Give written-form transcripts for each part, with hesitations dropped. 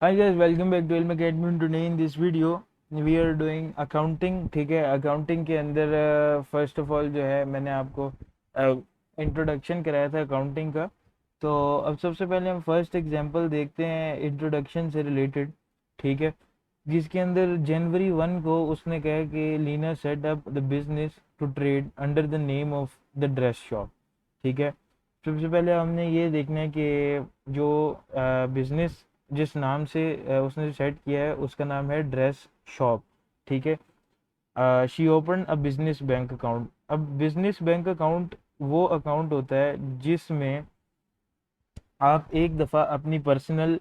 Hi guys, welcome back to Ilm Academy. Today in this video we are doing accounting. ठीक है, accounting के अंदर first of all जो है मैंने आपको इंट्रोडक्शन कराया था अकाउंटिंग का। तो अब सबसे पहले हम फर्स्ट एग्जांपल देखते हैं इंट्रोडक्शन से रिलेटेड। ठीक है, जिसके अंदर जनवरी 1 को उसने कहा कि Leena set up the business to trade under the name of the dress shop. ठीक है, सबसे पहले हमने ये देखना है कि जो बिजनेस जिस नाम से उसने सेट किया है उसका नाम है ड्रेस शॉप। ठीक है, she open a business bank account. अब बिजनेस बैंक अकाउंट वो अकाउंट होता है जिसमें आप एक दफ़ा अपनी पर्सनल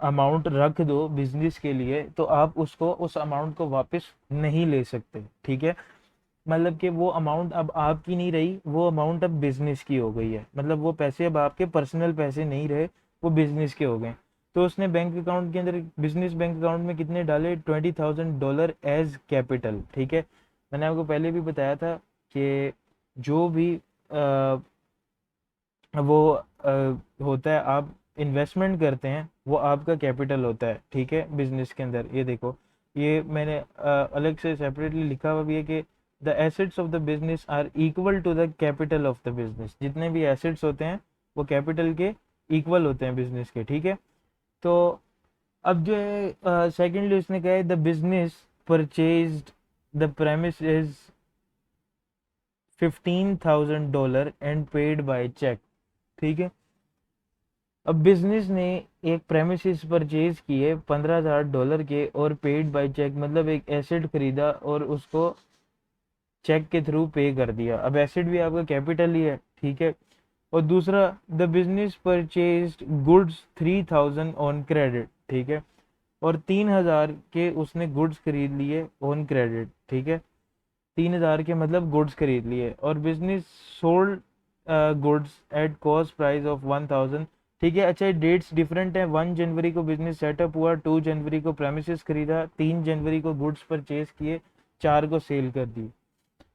अमाउंट रख दो बिजनेस के लिए, तो आप उसको उस अमाउंट को वापस नहीं ले सकते। ठीक है, मतलब कि वो अमाउंट अब आपकी नहीं रही, वो अमाउंट अब बिजनेस की हो गई है। मतलब वो पैसे अब आपके पर्सनल पैसे नहीं रहे, वो बिजनेस के हो गए। तो उसने बैंक अकाउंट के अंदर बिजनेस बैंक अकाउंट में कितने डाले, $20,000 एज कैपिटल। ठीक है, मैंने आपको पहले भी बताया था कि जो भी वो होता है, आप इन्वेस्टमेंट करते हैं, वो आपका कैपिटल होता है। ठीक है, बिजनेस के अंदर ये देखो, ये मैंने अलग से सेपरेटली लिखा हुआ भी है कि the assets of the business are equal to the capital of the business. जितने भी एसेट्स होते हैं वो कैपिटल के इक्वल होते हैं बिजनेस के। ठीक है, तो अब जो है सेकेंडली उसने कहा है the business purchased the premise is $15,000 and paid by cheque. ठीक है, अब बिजनेस ने एक प्रेमिसेस परचेज किए $15,000 के और पेड बाय चेक, मतलब एक एसेट खरीदा और उसको चेक के थ्रू पे कर दिया। अब एसेट भी आपका कैपिटल ही है। ठीक है, और दूसरा the business purchased goods 3,000 on credit. ठीक है, और 3,000 के उसने गुड्स खरीद लिए ऑन क्रेडिट। ठीक है, 3,000 के मतलब गुड्स खरीद लिए, और business sold goods at cost price of 1,000। ठीक है, अच्छा डेट्स डिफरेंट है। 1 जनवरी को बिजनेस सेटअप हुआ, 2 जनवरी को प्रेमिसेस खरीदा, 3 जनवरी को गुड्स परचेज किए, 4 को सेल कर दी।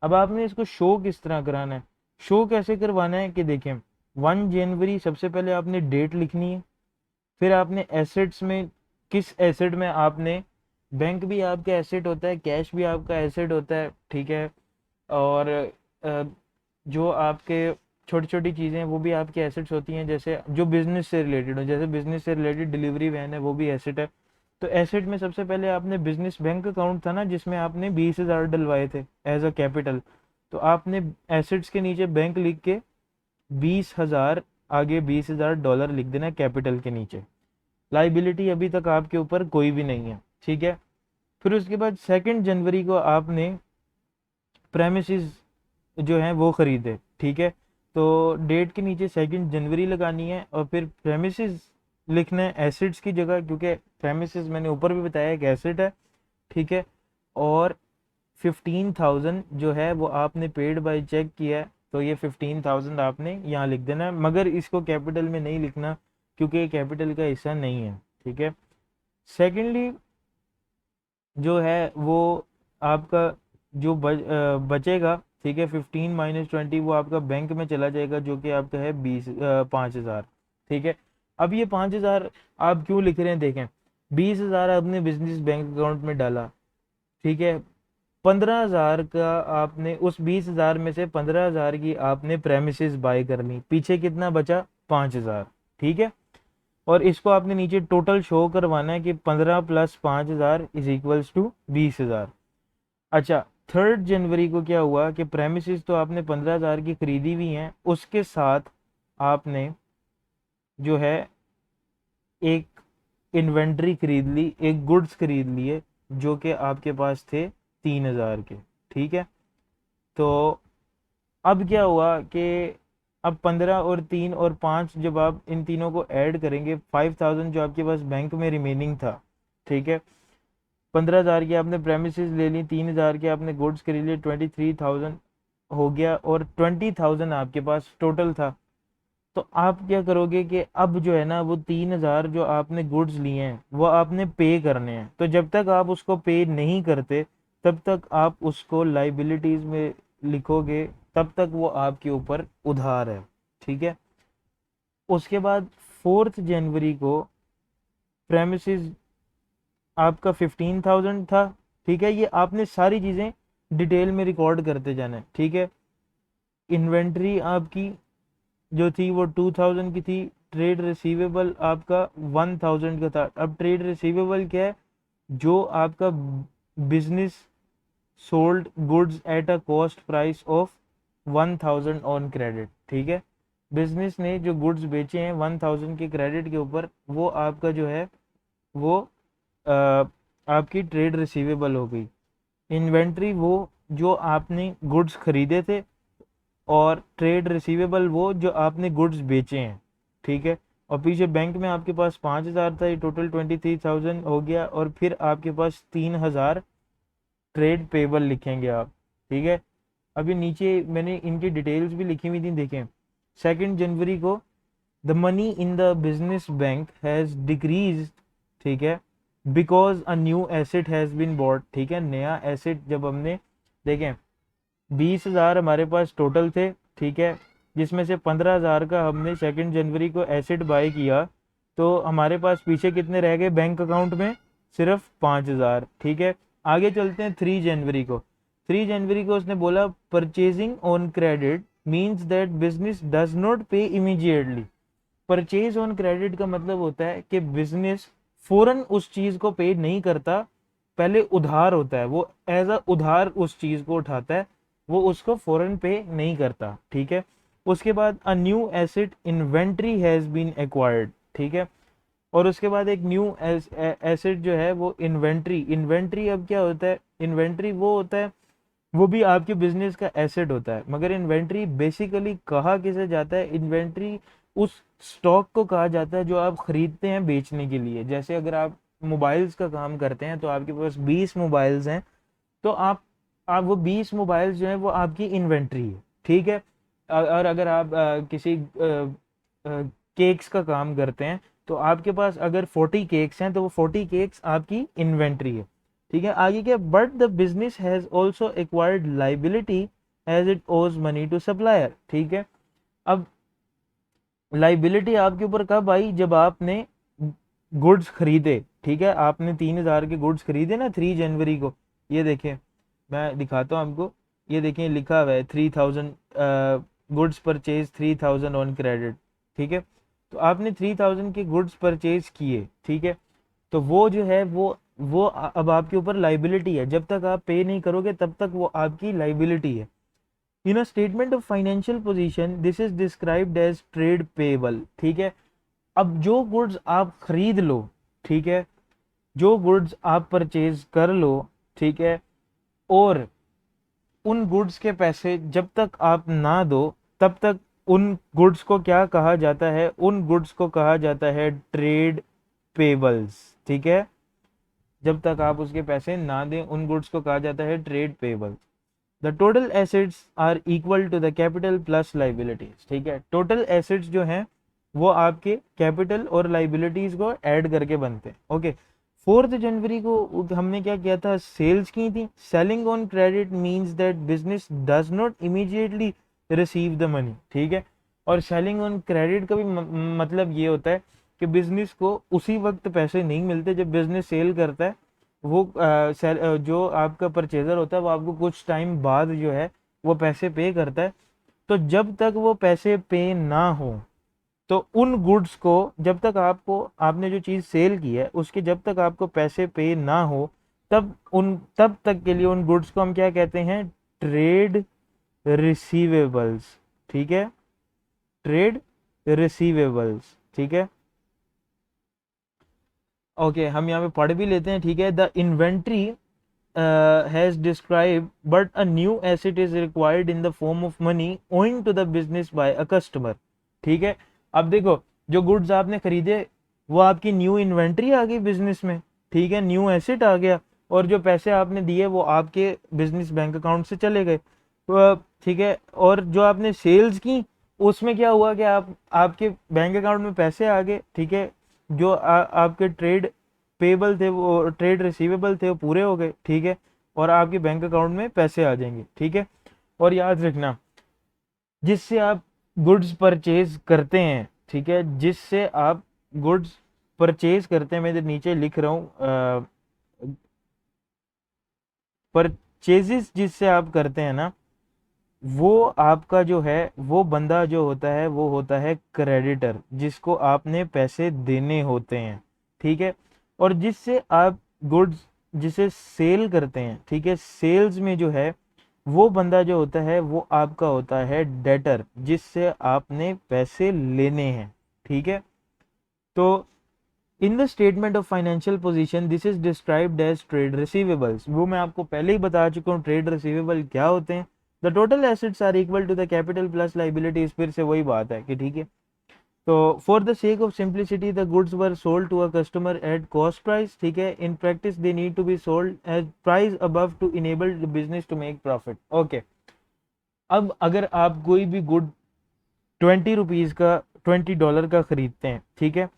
अब आपने इसको शो किस तरह कराना है, शो कैसे करवाना है कि देखें, 1 जनवरी सबसे पहले आपने डेट लिखनी है, फिर आपने एसेट्स में किस एसेट में आपने, बैंक भी आपका एसेट होता है, कैश भी आपका एसेट होता है। ठीक है, और जो आपके छोटी छोटी चीज़ें हैं वो भी आपकी एसेट्स होती हैं, जैसे जो बिजनेस से रिलेटेड हो, जैसे बिजनेस से रिलेटेड डिलीवरी वैन है, वो भी एसेट है। तो एसेट में सबसे पहले आपने बिजनेस बैंक अकाउंट था ना, जिसमें आपने 20,000 डलवाए थे एज अ कैपिटल, तो आपने एसेट्स के नीचे बैंक लिख के 20,000 आगे $20,000 लिख देना कैपिटल के नीचे। लाइबिलिटी अभी तक आपके ऊपर कोई भी नहीं है। ठीक है, फिर उसके बाद 2 जनवरी को आपने प्रेमिसेस जो हैं वो खरीदे। ठीक है, तो डेट के नीचे 2 जनवरी लगानी है, और फिर प्रेमिसेस लिखना है एसिड्स की जगह, क्योंकि प्रेमिसेस मैंने ऊपर भी बताया एक एसिड है। ठीक है, और 15,000 जो है वो आपने पेड बाय चेक किया है, तो ये 15,000 आपने यहाँ लिख देना है, मगर इसको कैपिटल में नहीं लिखना क्योंकि ये कैपिटल का हिस्सा नहीं है। ठीक है, सेकेंडली जो है वो आपका जो बचेगा, ठीक है, 15 - 20 वो आपका बैंक में चला जाएगा, जो कि आपका है 5,000। ठीक है, अब ये 5,000 आप क्यों लिख रहे हैं, देखें, 20,000 आपने बिजनेस बैंक अकाउंट में डाला। ठीक है, 15,000 का आपने उस 20,000 में से 15,000 की आपने प्रेमिसेस बाय करनी, पीछे कितना बचा, 5,000। ठीक है, और इसको आपने नीचे टोटल शो करवाना है कि 15 + 5,000 इज इक्वल्स टू 20,000। अच्छा, 3 जनवरी को क्या हुआ कि प्रेमिसेस तो आपने 15,000 की खरीदी हुई हैं, उसके साथ आपने जो है एक इन्वेंट्री खरीद ली, एक गुड्स खरीद लिए, जो कि आपके पास थे 3,000 के। ठीक है, तो अब क्या हुआ कि अब 15 और 3 और 5 जब आप इन तीनों को ऐड करेंगे, 5,000 जो आपके पास बैंक में रिमेनिंग था। ठीक है, 15,000 की आपने प्रेमिसेस ले ली, 3,000 के आपने गुड्स खरीद लिए, 23,000 हो गया, और 20,000 आपके पास टोटल था। तो आप क्या करोगे कि अब जो है ना, वो 3,000 जो आपने गुड्स लिए हैं वो आपने पे करने हैं। तो जब तक आप उसको पे नहीं करते, तब तक आप उसको लाइबिलिटीज में लिखोगे, तब तक वो आपके ऊपर उधार है। ठीक है, उसके बाद 4 जनवरी को प्रेमिसेस आपका 15,000 था, ठीक है। ये आपने सारी चीज़ें डिटेल में रिकॉर्ड करते जाना है, ठीक है। इन्वेंट्री आपकी जो थी वो 2,000 की थी, ट्रेड रिसीवेबल आपका 1,000 का था। अब ट्रेड रिसीवेबल क्या है, जो आपका business sold goods at a cost price of 1,000 on credit, ठीक है। बिजनेस ने जो गुड्स बेचे हैं 1,000 के क्रेडिट के ऊपर, वो आपका जो है वो अ, आपकी ट्रेड रिसीवेबल हो गई। इन्वेंट्री वो जो आपने गुड्स खरीदे थे, और ट्रेड रिसीवेबल वो जो आपने गुड्स बेचे हैं, ठीक है। और पीछे बैंक में आपके पास 5,000 था, ये टोटल 23,000 हो गया। और फिर आपके पास 3,000 ट्रेड पेबल लिखेंगे आप, ठीक है। अभी नीचे मैंने इनकी डिटेल्स भी लिखी हुई थी, देखें। 2 जनवरी को the money in the business bank has decrease, ठीक है, because a new asset has been bought, ठीक है। नया एसेट जब हमने, देखें, 20,000 हमारे पास टोटल थे, ठीक है, जिसमें से 15,000 का हमने 2 जनवरी को एसेट बाय किया, तो हमारे पास पीछे कितने रह गए बैंक अकाउंट में, सिर्फ 5,000, ठीक है। आगे चलते हैं 3 जनवरी को। 3 जनवरी को उसने बोला purchasing on credit means that business does not पे इमीडिएटली। परचेज ऑन क्रेडिट का मतलब होता है कि बिजनेस फौरन उस चीज को पे नहीं करता, पहले उधार होता है, वो एज अ उधार उस चीज को उठाता है, वो उसको फौरन पे नहीं करता, ठीक है। उसके बाद a new asset inventory has been acquired, ठीक है। और उसके बाद एक न्यू एसेट जो है वो इन्वेंट्री। इन्वेंट्री अब क्या होता है, इन्वेंट्री वो होता है, वो भी आपके बिजनेस का एसेट होता है, मगर इन्वेंट्री बेसिकली कहा किसे जाता है, इन्वेंट्री उस स्टॉक को कहा जाता है जो आप खरीदते हैं बेचने के लिए। जैसे अगर आप मोबाइल्स का काम करते हैं, तो आपके पास 20 मोबाइल्स हैं, तो आप वो 20 मोबाइल्स जो है वो आपकी इन्वेंट्री है, ठीक है। और अगर आप किसी केक्स का काम करते हैं, तो आपके पास अगर 40 केक्स हैं, तो वो 40 केक्स आपकी इन्वेंट्री है, ठीक है। आगे क्या, but the business has also acquired liability as it owes money to supplier, ठीक है। अब लाइबिलिटी आपके ऊपर कब आई, जब आपने गुड्स खरीदे, ठीक है। आपने 3,000 के गुड्स खरीदे ना 3 जनवरी को, ये देखें, मैं दिखाता हूँ आपको, ये देखें लिखा हुआ है 3,000 गुड्स परचेज 3,000 ऑन क्रेडिट, ठीक है। तो आपने 3,000 के गुड्स परचेज किए, ठीक है। तो वो जो है वो अब आपके ऊपर लाइबिलिटी है, जब तक आप पे नहीं करोगे तब तक वो आपकी लाइबिलिटी है। In a statement of financial position this is described as trade payable, ठीक है। अब जो गुड्स आप खरीद लो, ठीक है, जो गुड्स आप परचेज कर लो, ठीक है, और उन गुड्स के पैसे जब तक आप ना दो, तब तक उन गुड्स को क्या कहा जाता है, उन गुड्स को कहा जाता है ट्रेड पेबल्स, ठीक है। जब तक आप उसके पैसे ना दें, उन गुड्स को कहा जाता है trade payable. The total assets are equal to the capital plus liabilities, ठीक है। टोटल एसेट्स जो हैं वो आपके कैपिटल और लाइबिलिटीज को ऐड करके बनते हैं, ओके। 4 जनवरी को हमने क्या किया था, सेल्स की थी। Selling on credit means that business does not immediately receive the money, ठीक है। और सेलिंग ऑन क्रेडिट का भी मतलब ये होता है कि बिजनेस को उसी वक्त पैसे नहीं मिलते जब बिजनेस सेल करता है, वो जो आपका परचेजर होता है वो आपको कुछ टाइम बाद जो है वो पैसे पे करता है। तो जब तक वो पैसे पे ना हो, तो उन गुड्स को, जब तक आपको, आपने जो चीज़ सेल की है उसके जब तक आपको पैसे पे ना हो, तब तक के लिए उन गुड्स को हम क्या कहते हैं, ट्रेड रिसीवेबल्स, ठीक है। ट्रेड रिसीवेबल्स, ठीक है। ओके, हम यहाँ पे पढ़ भी लेते हैं, ठीक है। The inventory has describe but a new asset is required in the form of money owing to the business by a customer, ठीक है। अब देखो, जो गुड्स आपने खरीदे वो आपकी न्यू इन्वेंट्री आ गई बिजनेस में, ठीक है, न्यू एसेट आ गया, और जो पैसे आपने दिए वो आपके बिजनेस बैंक अकाउंट से चले गए, तो ठीक है। और जो आपने सेल्स की, उसमें क्या हुआ कि आपके बैंक अकाउंट में पैसे आ गए, ठीक है। जो आपके ट्रेड पेबल थे, वो ट्रेड रिसीवेबल थे, वो पूरे हो गए, ठीक है। और आपके बैंक अकाउंट में पैसे आ जाएंगे, ठीक है। और याद रखना, जिससे आप गुड्स परचेज करते हैं, ठीक है, जिससे आप गुड्स परचेज करते हैं, मैं इधर नीचे लिख रहा हूँ, परचेजेस जिससे आप करते हैं ना, वो आपका जो है वो बंदा जो होता है वो होता है क्रेडिटर, जिसको आपने पैसे देने होते हैं, ठीक है। और जिससे आप गुड्स जिसे सेल करते हैं, ठीक है, सेल्स में जो है वो बंदा जो होता है वो आपका होता है डेटर, जिससे आपने पैसे लेने हैं, ठीक है। तो in the statement of financial position this is described as trade receivables, वो मैं आपको पहले ही बता चुका हूँ ट्रेड रिसीवेबल क्या होते हैं। The total assets are equal to the capital plus liabilities, फिर से वही बात है कि ठीक है। तो for the sake of simplicity the goods were sold to a customer at cost price, ठीक है। In practice they need to be sold at price above to enable the business to make profit, okay. अब अगर आप कोई भी good 20 rupees का, $20 का खरीदते हैं, ठीक है।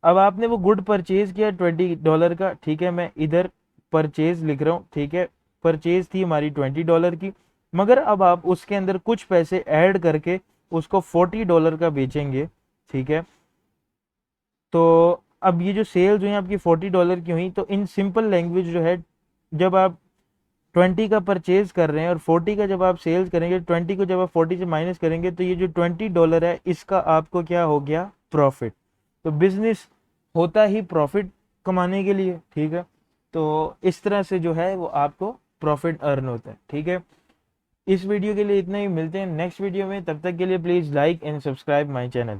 अब आपने वो गुड परचेज किया $20 का, ठीक है, मैं इधर परचेज लिख रहा हूँ, ठीक है। परचेज थी हमारी $20 की, मगर अब आप उसके अंदर कुछ पैसे ऐड करके उसको $40 का बेचेंगे, ठीक है। तो अब ये जो सेल्स हुई आपकी $40 की हुई, तो इन सिंपल लैंग्वेज जो है, जब आप 20 का परचेज कर रहे हैं और 40 का जब आप सेल्स करेंगे, 20 को जब आप 40 से माइनस करेंगे, तो ये जो $20 है इसका आपको क्या हो गया, प्रॉफिट। तो बिजनेस होता ही प्रॉफिट कमाने के लिए, ठीक है। तो इस तरह से जो है वो आपको प्रॉफिट अर्न होता है, ठीक है। इस वीडियो के लिए इतना ही, मिलते हैं नेक्स्ट वीडियो में, तब तक के लिए please like and subscribe my channel.